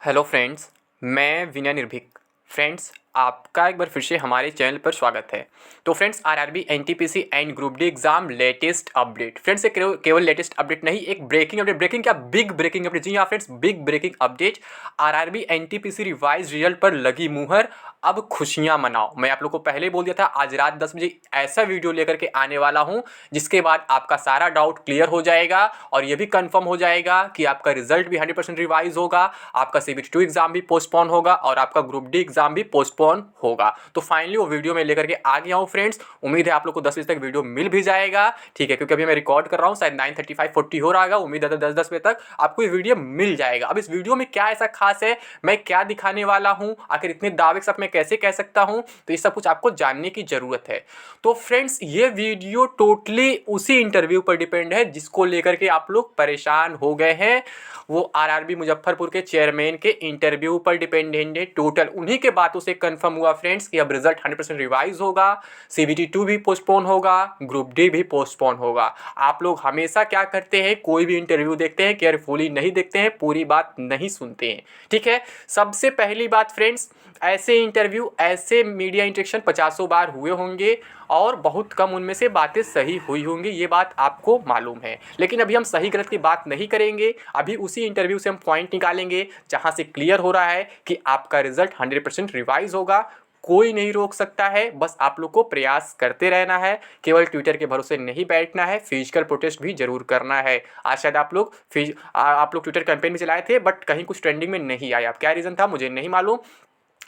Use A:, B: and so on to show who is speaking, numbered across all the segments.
A: Hello friends, मैं विनय निर्भीक। Friends, आपका एक बार फिर से हमारे चैनल पर स्वागत है। तो friends, RRB, NTPC and group D exam latest update. Friends, ये केवल लेटेस्ट अपडेट नहीं, एक ब्रेकिंग अपडेट। ब्रेकिंग क्या, बिग ब्रेकिंग अपडेट। जी हाँ friends, big breaking update. RRB NTPC revise result पर लगी मुहर, अब खुशियां मनाओ। मैं आप लोग को पहले बोल दिया था, आज रात 10 बजे ऐसा वीडियो लेकर के आने वाला हूं जिसके बाद आपका सारा डाउट क्लियर हो जाएगा और ये भी कंफर्म हो जाएगा कि आपका रिजल्ट भी 100% रिवाइज होगा, आपका सीबीटी 2 एग्जाम भी पोस्टपोन होगा और आपका ग्रुप डी एग्जाम भी पोस्टपोन होगा। तो फाइनली वो वीडियो मैं लेकर के आ गया हूं फ्रेंड्स। उम्मीद है आप लोग को 10 बजे तक वीडियो मिल भी जाएगा, ठीक है, क्योंकि अभी मैं रिकॉर्ड कर रहा हूं, शायद 9:35 40 हो रहा होगा। उम्मीद है 10 बजे तक आपको ये वीडियो मिल जाएगा। अब इस वीडियो में क्या ऐसा खास है, मैं क्या दिखाने वाला हूं, आखिर इतने दावे के साथ मैं कैसे कह सकता हूं, तो ये सब कुछ आपको जानने की जरूरत है। तो फ्रेंड्स, ये वीडियो टोटली उसी इंटरव्यू पर डिपेंड है जिसको लेकर के आप लोग परेशान हो गए हैं। वो आरआरबी मुजफ्फरपुर के चेयरमैन के इंटरव्यू पर डिपेंडेंट है। टोटल उन्हीं के बातों से कंफर्म हुआ फ्रेंड्स कि अब रिजल्ट 100% रिवाइज होगा, सीबीटी 2 भी पोस्टपोन होगा, ग्रुप डी भी पोस्टपोन होगा। आप लोग हमेशा क्या करते हैं, कोई भी इंटरव्यू देखते हैं, केयरफुली नहीं देखते हैं, पूरी बात नहीं सुनते हैं, ठीक है। सबसे पहली बात फ्रेंड्स, ऐसे इंटरव्यू, ऐसे मीडिया इंटरेक्शन 50 बार हुए होंगे और बहुत कम उनमें से बातें सही हुई होंगी, ये बात आपको मालूम है। लेकिन अभी हम सही गलत की बात नहीं करेंगे, अभी उसी इंटरव्यू से हम पॉइंट निकालेंगे जहां से क्लियर हो रहा है कि आपका रिजल्ट 100% रिवाइज होगा। कोई नहीं रोक सकता है, बस आप लोग को प्रयास करते रहना है। केवल ट्विटर के भरोसे नहीं बैठना है, फिजिकल प्रोटेस्ट भी जरूर करना है। आज शायद आप लोग ट्विटर कैंपेन भी चलाए थे, बट कहीं कुछ ट्रेंडिंग में नहीं आया। अब क्या रीज़न था मुझे नहीं मालूम,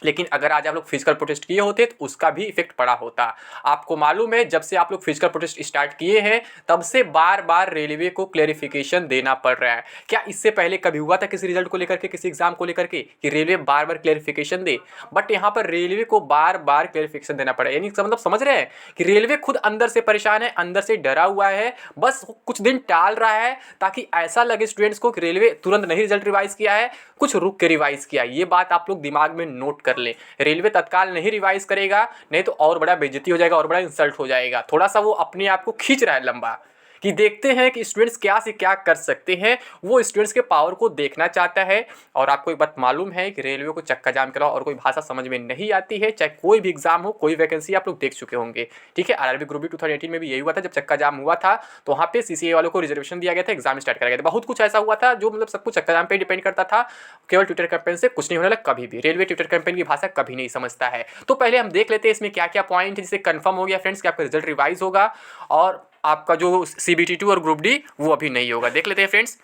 A: लेकिन अगर आज आप लोग फिजिकल प्रोटेस्ट किए होते तो उसका भी इफेक्ट पड़ा होता। आपको मालूम है, जब से आप लोग फिजिकल प्रोटेस्ट स्टार्ट किए हैं तब से बार बार रेलवे को क्लेरिफिकेशन देना पड़ रहा है। क्या इससे पहले कभी हुआ था किसी रिजल्ट को लेकर के, किसी एग्जाम को लेकर के, कि railway bar bar clarification they? But यहाँ पर रेलवे को बार बार क्लेरिफिकेशन देना पड़ा, यानी मतलब समझ रहे हैं कि रेलवे खुद अंदर से परेशान है, अंदर से डरा हुआ है, बस कुछ दिन टाल रहा है ताकि ऐसा लगे स्टूडेंट्स को कि रेलवे तुरंत नहीं रिजल्ट रिवाइज किया है, कुछ रुक के रिवाइज किया। ये बात आप लोग दिमाग में नोट कर लें। रेलवे तत्काल नहीं रिवाइज करेगा, नहीं तो और बड़ा बेइज्जती हो जाएगा और बड़ा इंसल्ट हो जाएगा। थोड़ा सा वो अपने आप को खींच रहा है लंबा, कि देखते हैं कि स्टूडेंट्स क्या से क्या कर सकते हैं। वो स्टूडेंट्स के पावर को देखना चाहता है। और आपको एक बात मालूम है कि रेलवे को चक्का जाम कराओ और कोई भाषा समझ में नहीं आती है, चाहे कोई भी एग्जाम हो, कोई वैकेंसी आप लोग देख चुके होंगे, ठीक है। आरआरबी ग्रुप डी 2018 में भी यही हुआ था, जब चक्का जाम हुआ था तो वहाँ पे सीसीए वालों को रिजर्वेशन दिया गया था, एग्जाम स्टार्ट कराया गया था। बहुत कुछ ऐसा हुआ था जो मतलब सब कुछ चक्का जाम पे डिपेंड करता था। केवल ट्विटर कैंपेन से कुछ नहीं होने लगा कभी भी। रेलवे ट्विटर कैंपेन की भाषा कभी नहीं समझता है। तो पहले हम देख लेते हैं इसमें क्या क्या पॉइंट है जिससे कंफर्म हो गया फ्रेंड्स कि आपका रिजल्ट रिवाइज होगा और आपका जो सीबीटी 2 और ग्रुप डी वो अभी नहीं होगा। देख लेते हैं फ्रेंड्स,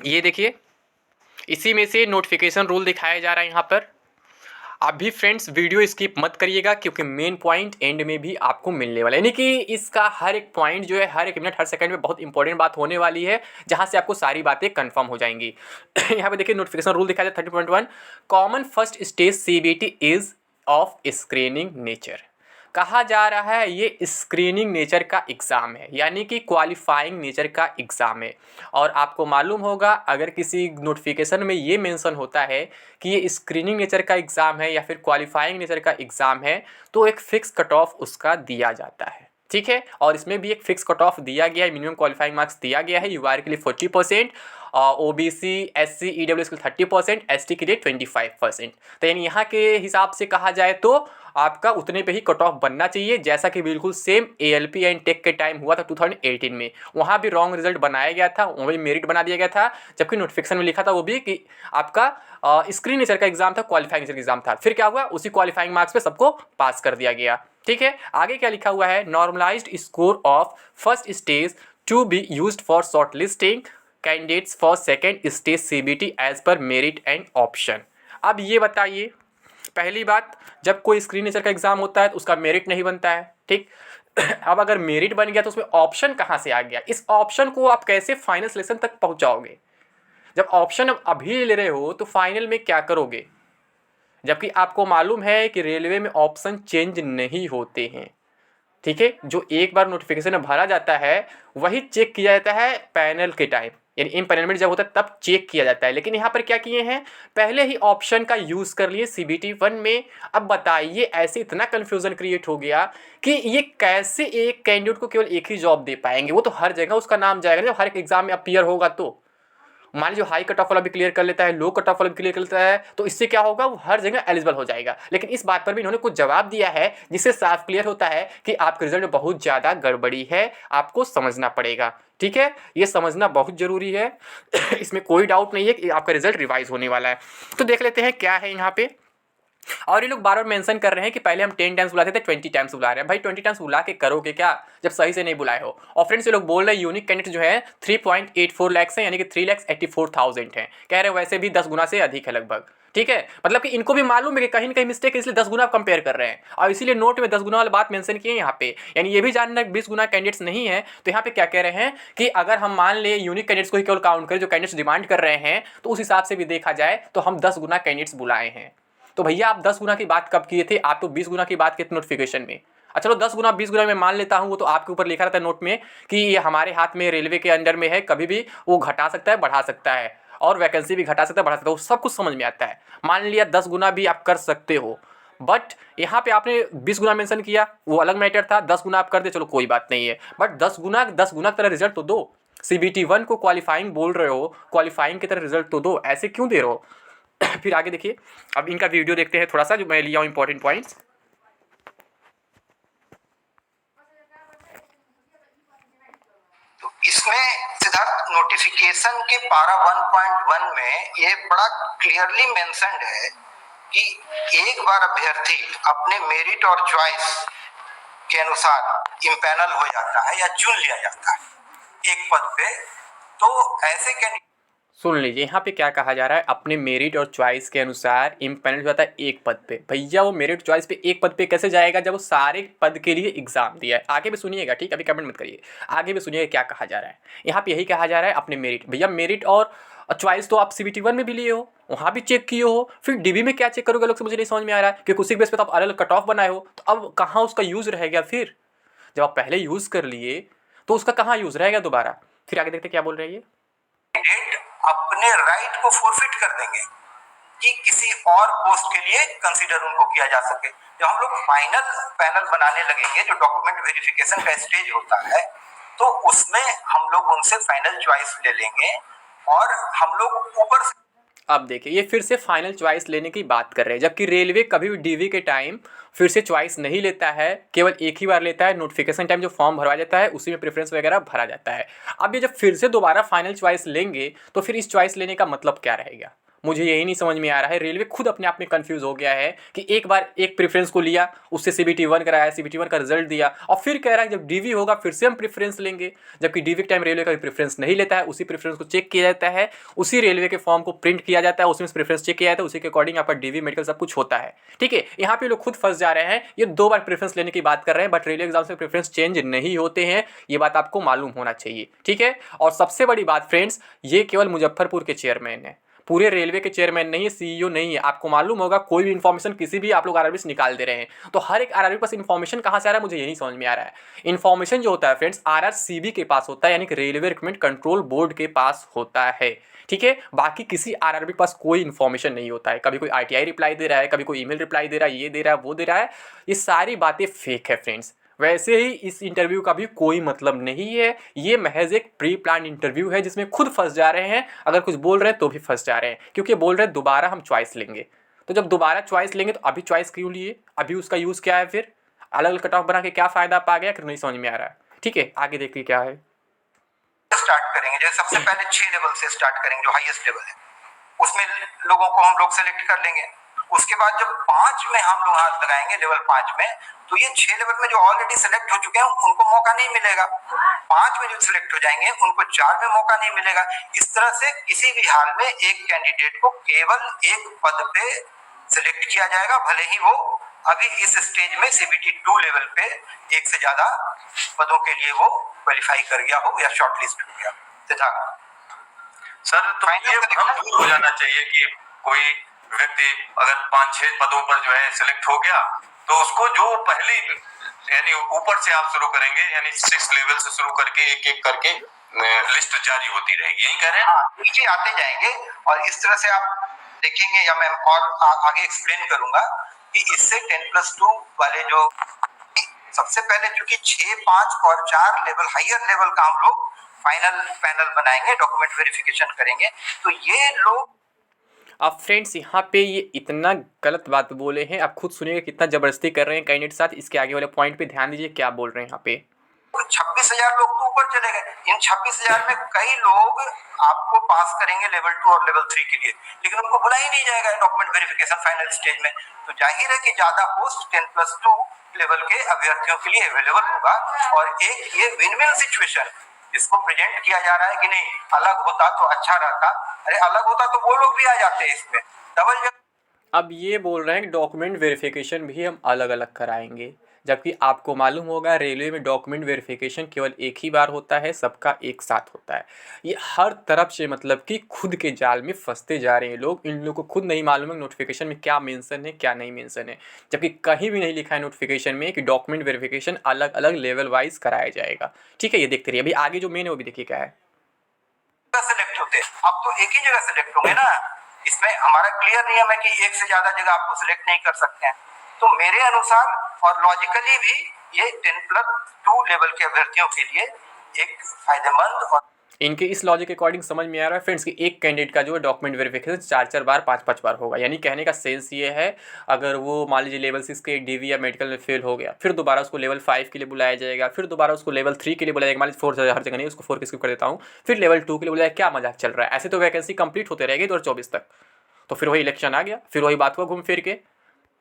A: ये देखिए, इसी में से नोटिफिकेशन रूल दिखाया जा रहा है यहाँ पर। अभी फ्रेंड्स वीडियो स्किप मत करिएगा क्योंकि मेन पॉइंट एंड में भी आपको मिलने वाला है, यानी कि इसका हर एक पॉइंट जो है, हर एक मिनट, हर सेकंड में बहुत इंपॉर्टेंट बात होने वाली है, जहां से आपको सारी बातें कंफर्म हो जाएंगी। यहाँ पे देखिए नोटिफिकेशन रूल दिखाया जाए 30.1, common first stage CBT is of screening nature. कहा जा रहा है ये स्क्रीनिंग नेचर का एग्ज़ाम है, यानी कि क्वालिफाइंग नेचर का एग्ज़ाम है। और आपको मालूम होगा, अगर किसी नोटिफिकेशन में ये मेंशन होता है कि ये स्क्रीनिंग नेचर का एग्ज़ाम है या फिर क्वालिफाइंग नेचर का एग्ज़ाम है, तो एक फ़िक्स कट ऑफ उसका दिया जाता है, ठीक है। और इसमें भी एक फिक्स कट ऑफ दिया गया है, मिनिमम क्वालिफाइंग मार्क्स दिया गया है। यूआर के लिए 40%, ओबीसी, एससी, ईडब्ल्यूएस के लिए 30%, एसटी के लिए 25%। तो यानी यहाँ के हिसाब से कहा जाए तो आपका उतने पे ही कट ऑफ बनना चाहिए, जैसा कि बिल्कुल सेम एएलपी एंड टेक के टाइम हुआ था 2018 में। वहाँ भी रॉन्ग रिजल्ट बनाया गया था, वहाँ भी मेरिट बना दिया गया था, जबकि नोटिफिकेशन में लिखा था वो भी कि आपका स्क्रीन नेचर का एग्जाम था, क्वालिफाइंग नेचर का एग्जाम था। फिर क्या हुआ, उसी क्वालिफाइंग मार्क्स पे सबको पास कर दिया गया, ठीक है। आगे क्या लिखा हुआ है, normalised score of first stage to be used for shortlisting candidates for second stage CBT as per merit and option. अब ये बताइए, पहली बात, जब कोई स्क्रीन नेचर का एग्जाम होता है तो उसका मेरिट नहीं बनता है, ठीक। अब अगर मेरिट बन गया तो उसमें ऑप्शन कहाँ से आ गया? इस ऑप्शन को आप कैसे फाइनल सिलेक्शन तक पहुंचाओगे? जब ऑप्शन अभी ले रहे हो तो फाइनल में क्या करोगे? जबकि आपको मालूम है कि रेलवे में ऑप्शन चेंज नहीं होते हैं, ठीक है। जो एक बार नोटिफिकेशन में भरा जाता है वही चेक किया जाता है पैनल के टाइम, यानी इम्पैनलमेंट जब होता है तब चेक किया जाता है। लेकिन यहाँ पर क्या किए हैं, पहले ही ऑप्शन का यूज़ कर लिए सीबीटी 1 में। अब बताइए, ऐसे इतना कन्फ्यूज़न क्रिएट हो गया कि ये कैसे एक कैंडिडेट को केवल एक ही जॉब दे पाएंगे? वो तो हर जगह उसका नाम जाएगा जब हर एक एग्जाम में अपीयर होगा तो। मान लीजिए हाई कट ऑफ वाला भी क्लियर कर लेता है, लो कट ऑफ वाला भी क्लियर कर लेता है, तो इससे क्या होगा, वो हर जगह एलिजिबल हो जाएगा। लेकिन इस बात पर भी इन्होंने कुछ जवाब दिया है जिससे साफ क्लियर होता है कि आपके रिजल्ट में बहुत ज़्यादा गड़बड़ी है, आपको समझना पड़ेगा। ठीक है, ये समझना बहुत जरूरी है। इसमें कोई डाउट नहीं है कि आपका रिजल्ट रिवाइज होने वाला है। तो देख लेते हैं क्या है यहाँ पे। और ये लोग बार बार मेंशन कर रहे हैं कि पहले हम 10 टाइम्स बुलाते थे, 20 टाइम्स बुला रहे हैं। भाई 20 टाइम्स बुला के करोगे क्या जब सही से नहीं बुलाए हो। और फ्रेंड्स ये लोग बोल रहे हैं यूनिक कैंडिडेट जो है 3.84 लाख है, यानी कि 3,84,000 है। कह रहे हैं वैसे भी 10 गुना से अधिक है लगभग। ठीक है, मतलब कि इनको भी मालूम है कि कहीं ना कहीं मिस्टेक है, इसलिए 10 गुना कंपेयर कर रहे हैं और इसीलिए नोट में 10 गुना वाली बात मेंशन की है यहाँ पे। यानी ये भी जानना 20 गुना कैंडिडेट्स नहीं है। तो यहाँ पे क्या कह रहे हैं कि अगर हम मान ले यूनिक कैंडिडेट्स को ही केवल काउंट करें जो कैंडिडेट्स डिमांड कर रहे हैं, तो उस हिसाब से भी देखा जाए तो हम 10 गुना कैंडिडेट्स बुलाए हैं। तो भैया आप 10 गुना की बात कब किए थे, आप तो 20 गुना की बात किए थे नोटिफिकेशन में। चलो 10 गुना 20 गुना में मान लेता हूँ, वो तो आपके ऊपर लिखा रहता है नोट में कि ये हमारे हाथ में रेलवे के अंडर में है, कभी भी वो घटा सकता है बढ़ा सकता है और वैकेंसी भी घटा सकता है बढ़ा सकता है, वो सब कुछ समझ में आता है। मान लिया 10 गुना भी आप कर सकते हो, बट यहाँ पे आपने 20 गुना मेंशन किया, वो अलग मैटर था। 10 गुना आप कर दे चलो कोई बात नहीं है, बट 10 गुना की तरह रिजल्ट तो दो। CBT 1 को क्वालिफाइंग बोल रहे हो, क्वालिफाइंग की तरह रिजल्ट तो दो, ऐसे क्यों दे रहे हो। फिर आगे देखिए, अब इनका वीडियो देखते हैं थोड़ा सा, जो मैं लिया हूँ इंपॉर्टेंट पॉइंट्स।
B: तो इसमें सिद्धार्थ नोटिफिकेशन के पारा 1.1 में ये बड़ा क्लियरली मेंशन्ड है कि एक बार अभ्यर्थी अपने मेरिट और चॉइस के अनुसार इम्पैनल हो जाता है या चुन लिया जाता है एक पद पे, तो ऐसे कैंडिडेट
A: सुन लीजिए यहाँ पे क्या कहा जा रहा है, अपने मेरिट और चॉइस के अनुसार इम्पैनल हो जाता है एक पद पे। भैया वो मेरिट चॉइस पे एक पद पे कैसे जाएगा जब वो सारे पद के लिए एग्जाम दिया है। आगे भी सुनिएगा, ठीक, अभी कमेंट मत करिए, आगे भी सुनिएगा क्या कहा जा रहा है। यहाँ पे यही कहा जा रहा है अपने मेरिट। भैया मेरिट और चॉइस तो आप CBT 1 में भी लिए हो, वहाँ भी चेक किए हो, फिर DB में क्या चेक करोगे अलग से मुझे नहीं समझ में आ रहा है, क्योंकि उसी बेस पे तो आप अलग अलग कट ऑफ बनाए हो, तो अब कहाँ उसका यूज़ रहेगा। फिर जब आप पहले यूज़ कर लिए तो उसका कहाँ यूज़ रहेगा दोबारा। फिर आगे देखते क्या बोल रहे हैं ये।
B: अपने राइट को फोरफिट कर देंगे कि किसी और पोस्ट के लिए कंसीडर उनको किया जा सके। जब हम लोग फाइनल पैनल बनाने लगेंगे, जो डॉक्यूमेंट वेरिफिकेशन का स्टेज होता है, तो उसमें हम लोग उनसे फाइनल चॉइस ले लेंगे और हम लोग ऊपर से।
A: अब देखिए ये फिर से फाइनल चॉइस लेने की बात कर रहे हैं, जबकि रेलवे कभी भी DV के टाइम फिर से चॉइस नहीं लेता है, केवल एक ही बार लेता है। नोटिफिकेशन टाइम जो फॉर्म भरवा जाता है उसी में प्रेफरेंस वगैरह भरा जाता है। अब ये जब फिर से दोबारा फाइनल चॉइस लेंगे तो फिर इस चॉइस लेने का मतलब क्या रहेगा, मुझे यही नहीं समझ में आ रहा है। रेलवे खुद अपने आप में कंफ्यूज हो गया है कि एक बार एक प्रेफरेंस को लिया, उससे CBT 1 कराया, CBT 1 का रिजल्ट दिया, और फिर कह रहा है जब DV होगा फिर से हम प्रेफरेंस लेंगे। जबकि DV के टाइम रेलवे का प्रेफरेंस नहीं लेता है, उसी प्रेफरेंस को चेक किया जाता है, उसी रेलवे के फॉर्म को प्रिंट किया जाता है, उसमें प्रेफरेंस चेक किया जाता है, उसी के अकॉर्डिंग आपका DV मेडिकल सब कुछ होता है। ठीक है, यहाँ पे लोग खुद फंस जा रहे हैं, ये 2 बार प्रेफरेंस लेने की बात कर रहे हैं, बट रेलवे एग्जाम से प्रेफरेंस चेंज नहीं होते हैं, ये बात आपको मालूम होना चाहिए। ठीक है, और सबसे बड़ी बात फ्रेंड्स, ये केवल मुजफ्फरपुर के चेयरमैन है, पूरे रेलवे के चेयरमैन नहीं है, CEO नहीं है। आपको मालूम होगा कोई भी इन्फॉर्मेशन किसी भी आप लोग RRB से निकाल दे रहे हैं, तो हर एक RRB पास इन्फॉर्मेशन कहाँ से आ रहा है मुझे यही समझ में आ रहा है। इन्फॉर्मेशन जो होता है फ्रेंड्स RRCB के पास होता है, यानी कि रेलवे रिक्रूटमेंट कंट्रोल बोर्ड के पास होता है। ठीक है, बाकी किसी RRB के पास कोई इन्फॉर्मेशन नहीं होता है। कभी कोई RTI रिप्लाई दे रहा है, कभी कोई ईमेल रिप्लाई दे रहा है, ये दे रहा है वो दे रहा है, ये सारी बातें फेक है फ्रेंड्स। वैसे ही इस इंटरव्यू का भी कोई मतलब नहीं है, ये महज एक प्री प्लान इंटरव्यू है जिसमें खुद फंस जा रहे हैं। अगर कुछ बोल रहे हैं तो भी फंस जा रहे हैं, क्योंकि बोल रहे हैं दोबारा हम चॉइस लेंगे। तो जब दोबारा चॉइस लेंगे तो अभी चॉइस क्यों लिए, अभी उसका यूज़ क्या है, फिर अलग अलग कट ऑफ बना के क्या फ़ायदा पा गया, नहीं समझ में आ रहा है। ठीक है, आगे देखिए क्या है।
B: स्टार्ट करेंगे, जैसे सबसे पहले 6 लेवल से स्टार्ट करेंगे, जो हाईएस्ट लेवल है, उसमें लोगों को हम लोग सेलेक्ट कर लेंगे। उसके बाद जब 5 में हम लोग हाथ लगाएंगे, लेवल 5 में, तो ये 6 लेवल में जो ऑलरेडी सेलेक्ट हो चुके हैं उनको मौका नहीं मिलेगा। 5 में जो सिलेक्ट हो जाएंगे उनको 4 में मौका नहीं मिलेगा। इस तरह से किसी भी हाल में एक कैंडिडेट को केवल एक पद पे सिलेक्ट किया जाएगा, भले ही वो अभी इस स्टेज में CBT 2 लेवल पे एक से ज्यादा पदों के लिए वो क्वालिफाई कर गया हो या शॉर्टलिस्ट हो गया।
C: सर तो ये भ्रम दूर हो जाना चाहिए कि कोई व्यक्ति अगर 5-6 पदों पर जो है सिलेक्ट हो गया तो उसको जो पहले यानी ऊपर से आप शुरू करेंगे, यानी 6 लेवल से शुरू करके एक एक करके लिस्ट जारी होती रहेगी, यही कह रहे हैं।
B: नीचे आते जाएंगे और इस तरह से आप देखेंगे, या मैं और आगे एक्सप्लेन करूंगा कि इससे 10+2 वाले जो सबसे पहले चूंकि 6, 5 और 4 लेवल हायर लेवल का हम लोग फाइनल पैनल बनाएंगे, डॉक्यूमेंट वेरिफिकेशन करेंगे। तो ये लोग
A: अब फ्रेंड्स यहाँ पे ये इतना गलत बात बोले हैं, आप खुद सुनिएगा कितना ज़बरदस्ती कर रहे हैं कैंडिडेट साथ। इसके आगे वाले पॉइंट पे ध्यान दीजिए क्या बोल रहे हैं यहाँ पे।
B: 26,000 लोग तो ऊपर चले गए। इन 26,000 में कई लोग आपको पास करेंगे लेवल 2 और लेवल 3 के लिए, लेकिन उनको बुला ही नहीं जाएगा डॉक्यूमेंट वेरिफिकेशन फाइनल स्टेज में। तो जाहिर है कि ज्यादा पोस्ट 10+2 लेवल के अभ्यर्थियों के लिए अवेलेबल होगा। और एक ये विन विन सिचुएशन जिसको प्रेजेंट किया जा रहा है कि नहीं, अलग होता तो अच्छा रहता। अरे अलग होता तो वो लोग भी आ जाते इसमें डबल।
A: अब ये बोल रहे हैं कि डॉक्यूमेंट वेरिफिकेशन भी हम अलग अलग कराएंगे, जबकि आपको मालूम होगा रेलवे में डॉक्यूमेंट वेरिफिकेशन केवल एक ही बार होता है, सबका एक साथ होता है। ये हर तरफ से मतलब कि खुद के जाल में फंसते जा रहे हैं लोग। इन लोगों को खुद नहीं मालूम है नोटिफिकेशन में क्या मेंशन है क्या नहीं मेंशन है, जबकि कहीं भी नहीं लिखा है नोटिफिकेशन में कि डॉक्यूमेंट वेरिफिकेशन अलग अलग लेवल वाइज कराया जाएगा। ठीक है, ये देखते रहिए। अभी आगे जो मेन है वो भी देखिए क्या है।
B: सेलेक्ट होते, अब तो एक ही जगह सेलेक्ट होंगे ना। इसमें हमारा क्लियर नियम है कि एक से ज्यादा जगह आपको सिलेक्ट नहीं कर सकते हैं। तो मेरे अनुसार और लॉजिकली भी ये 10+2 लेवल के अभ्यर्थियों के लिए एक फायदेमंद और
A: इनके इस लॉजिक के अकॉर्डिंग समझ में आ रहा है फ्रेंड्स कि एक कैंडिडेट का जो है डॉक्यूमेंट वेरिफिकेशन 4-4 बार 5-5 बार होगा। यानी कहने का सेंस ये है, अगर वो मान लीजिए लेवल 6 के डीवी या मेडिकल में फेल हो गया, फिर दोबारा उसको लेवल 5 के लिए बुलाया जाएगा, फिर दोबारा उसको लेवल 3 के लिए बुलाया जाएगा। मान लीजिए 4 हर जगह नहीं, उसको 4 की स्किप कर देता हूँ, फिर लेवल 2 के लिए बुलाया। क्या मजाक चल रहा है? ऐसे तो वैकेंसी कंप्लीट होते रहेगी 2024 तक। तो फिर वही इलेक्शन आ गया, फिर वही बात हुआ घूम फिर के।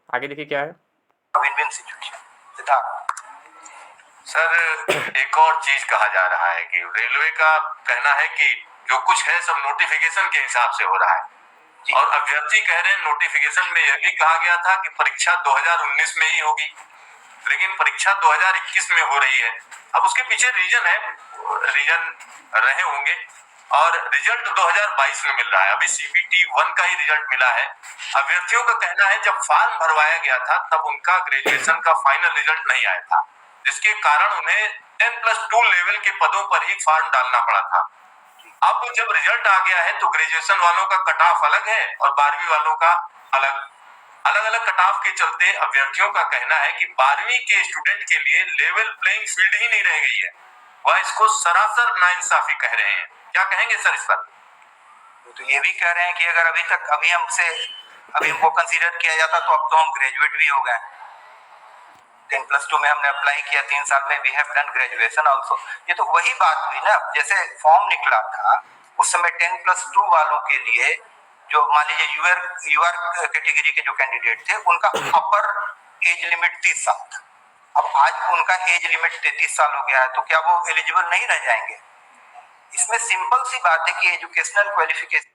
A: आगे देखिए क्या है।
B: Win win situation. Siddharth
C: sir, एक और चीज कहा जा रहा है कि रेलवे का कहना है कि जो कुछ है सब नोटिफिकेशन के हिसाब से हो रहा है, और अभ्यर्थी कह रहे हैं नोटिफिकेशन में यह भी कहा गया था कि परीक्षा 2019 में ही होगी, लेकिन परीक्षा 2021 में हो रही है। अब उसके पीछे रीजन रहे होंगे, और रिजल्ट 2022 में मिल रहा है। अभी CBT 1 का ही रिजल्ट मिला है। अभ्यर्थियों का कहना है जब फॉर्म भरवाया गया था तब उनका ग्रेजुएशन का फाइनल रिजल्ट नहीं आया था, जिसके कारण उन्हें 10+2 लेवल के पदों पर ही फॉर्म डालना पड़ा था। अब जब रिजल्ट आ गया है तो ग्रेजुएशन वालों का कट ऑफ अलग है और 12वीं वालों का अलग अलग कट ऑफ के चलते अभ्यर्थियों का कहना है कि 12वीं के स्टूडेंट के लिए लेवल प्लेइंग फील्ड ही नहीं रह गई है। वह इसको सरासर नाइंसाफी कह रहे हैं। क्या कहेंगे सर इस पर?
B: तो ये भी कह रहे हैं कि अगर अभी हमको कंसीडर किया जाता तो अब तो हम ग्रेजुएट भी हो गए। 10+2 में हमने अप्लाई किया, 3 साल में we have done graduation also. ये तो वही बात हुई ना, जैसे फॉर्म निकला था उस समय 10+2 वालों के लिए, जो मान लीजिए यूआर कैटेगरी के जो कैंडिडेट थे उनका अपर एज लिमिट 30 साल था। अब आज उनका एज लिमिट 33 साल हो गया है, तो क्या वो एलिजिबल नहीं रह जाएंगे? इसमें सिंपल सी बात है कि एजुकेशनल क्वालिफिकेशन।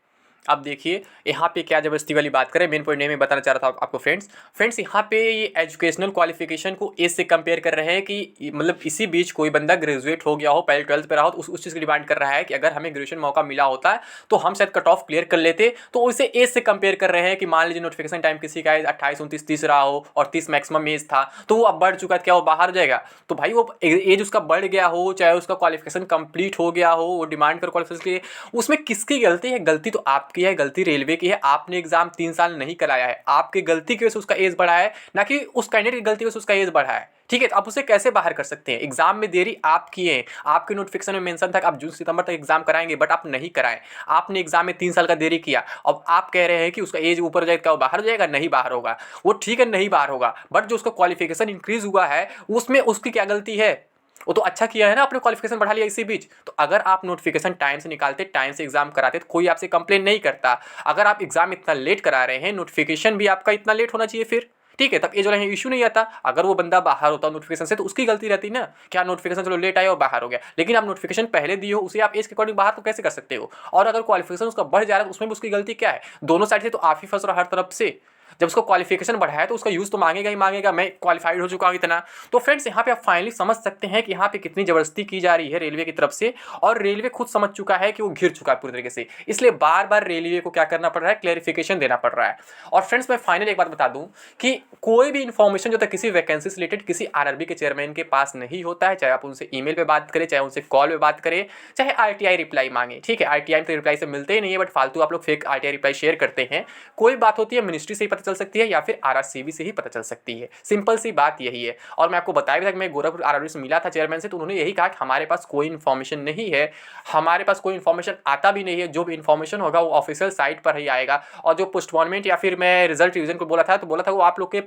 A: अब देखिए यहाँ पे क्या जबरदस्ती वाली बात करें, मेन पॉइंट में बताना चाह रहा था आपको फ्रेंड्स यहाँ पे ये एजुकेशनल क्वालिफिकेशन को एज से कंपेयर कर रहे हैं कि मतलब इसी बीच कोई बंदा ग्रेजुएट हो गया हो, पहले 12th पे रहा हो, तो उस चीज़ की डिमांड कर रहा है कि अगर हमें ग्रेजुएशन मौका मिला होता है तो हम शायद कट ऑफ क्लियर कर लेते। तो उसे एज से कंपेयर कर रहे हैं कि मान लीजिए नोटिफिकेशन टाइम किसी का एज 28, 29, 30 रहा हो और 30 मैक्सिमम एज था, तो वो अब बढ़ चुका है, क्या वो बाहर हो जाएगा? तो भाई वो एज उसका बढ़ गया हो, चाहे उसका क्वालिफिकेशन कंप्लीट हो गया हो, वो डिमांड कर क्वालिफिकेशन के लिए, उसमें किसकी गलती है? गलती तो आपकी है, गलती रेलवे की है। आपने एग्जाम 3 साल नहीं कराया है, आपकी गलती की वजह से उसका एज बढ़ा है, ना कि उस कैंडिडेट की गलती की वजह से उसका एज बढ़ा है। ठीक है, तो आप उसे कैसे बाहर कर सकते हैं? एग्जाम में देरी आपकी है, आपके नोटिफिकेशन में मेंशन था कि आप जून सितंबर तक एग्जाम कराएंगे, बट आप नहीं कराए। आपने एग्जाम में 3 साल का देरी किया, अब आप कह रहे हैं कि उसका एज ऊपर जाएगा, क्या वो बाहर हो जाएगा? नहीं बाहर होगा। वो ठीक है नहीं बाहर होगा, बट जो उसका क्वालिफिकेशन इंक्रीज हुआ है उसमें उसकी क्या गलती है? वो तो अच्छा किया है ना, आपने क्वालिफिकेशन बढ़ा लिया इसी बीच। तो अगर आप नोटिफिकेशन टाइम से निकालते, टाइम से एग्जाम कराते, तो कोई आपसे कंप्लेन नहीं करता। अगर आप एग्जाम इतना लेट करा रहे हैं, नोटिफिकेशन भी आपका इतना लेट होना चाहिए फिर, ठीक है, तब ये जो है इशू नहीं आता। अगर वो बंदा बाहर होता नोटिफिकेशन से तो उसकी गलती रहती ना, क्या नोटिफिकेशन चलो लेट आया और बाहर हो गया, लेकिन आप नोटिफिकेशन पहले दिए हो, उसे आप एज के अकॉर्डिंग बाहर तो कैसे कर सकते हो? और अगर क्वालिफिकेशन उसका बढ़ जा रहा है तो उसमें भी उसकी गलती क्या है? दोनों साइड से तो आप ही फंस रहा हर तरफ से। जब उसको क्वालिफिकेशन बढ़ाया तो उसका यूज़ तो मांगेगा ही मांगेगा, मैं क्वालिफाइड हो चुका हूँ इतना। तो फ्रेंड्स यहाँ पे आप फाइनली समझ सकते हैं कि यहाँ पे कितनी ज़बरदस्ती की जा रही है रेलवे की तरफ से, और रेलवे खुद समझ चुका है कि वो घिर चुका है पूरी तरीके से। इसलिए बार बार रेलवे को क्या करना पड़ रहा है? क्लैरिफिकेशन देना पड़ रहा है। और फ्रेंड्स मैं फाइनली एक बात बता दूँ कि कोई भी इन्फॉर्मेशन जो था किसी वैकेंसी से रिलेटेड किसी RRB के चेयरमैन के पास नहीं होता है, चाहे आप उनसे ईमेल पे बात करें, चाहे उनसे कॉल पे बात करें, चाहे RTI रिप्लाई मांगे। ठीक है, RTI तो रिप्लाई से मिलते ही नहीं है, बट फालतू आप लोग फेक RTI रिप्लाई शेयर करते हैं। कोई बात होती है मिनिस्ट्री से ही पता पता चल सकती है या फिर RRCB से ही पता चल सकती है। सिंपल सी बात यही है। और मैं आपको बताया भी था कि मैं गोरखपुर RRB से मिला था चेयरमैन से, तो उन्होंने यही कहा कि हमारे पास कोई इन्फॉर्मेशन नहीं है, हमारे पास कोई इन्फॉर्मेशन आता भी नहीं है, जो भी इन्फॉर्मेशन होगा वो ऑफिशियल साइट पर ही आएगा। और जो पोस्टपोनमेंट या फिर मैं रिजल्ट रिवीजन को बोला था, तो बोला था वो आप लोग के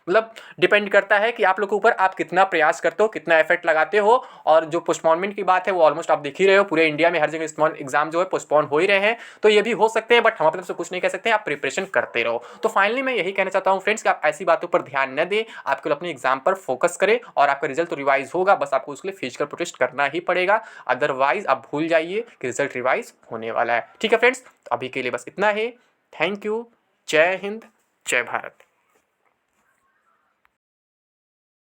A: मतलब डिपेंड करता है कि आप लोग के ऊपर आप कितना प्रयास करते हो, कितना एफर्ट लगाते हो। और जो पोस्टपोनमेंट की बात है वो ऑलमोस्ट आप देख ही रहे हो, पूरे इंडिया में हर जगह एग्जाम जो है पोस्टपोन हो ही रहे हैं। तो ये भी हो सकते हैं, बट हम अपनी तरफ से कुछ नहीं कह सकते, आप प्रिपरेशन करते रहो। तो फाइनली मैं यही कहना चाहता हूँ फ्रेंड्स कि आप ऐसी बातों पर ध्यान न दें, आप केवल अपने एग्जाम पर फोकस करें और आपका रिजल्ट तो रिवाइज होगा, बस आपको उसके लिए फिजिकल प्रोटेस्ट करना ही पड़ेगा। अदरवाइज आप भूल जाइए कि रिजल्ट रिवाइज होने वाला है। ठीक है फ्रेंड्स, तो अभी के लिए बस इतना ही। Thank you. जय हिंद, जय भारत।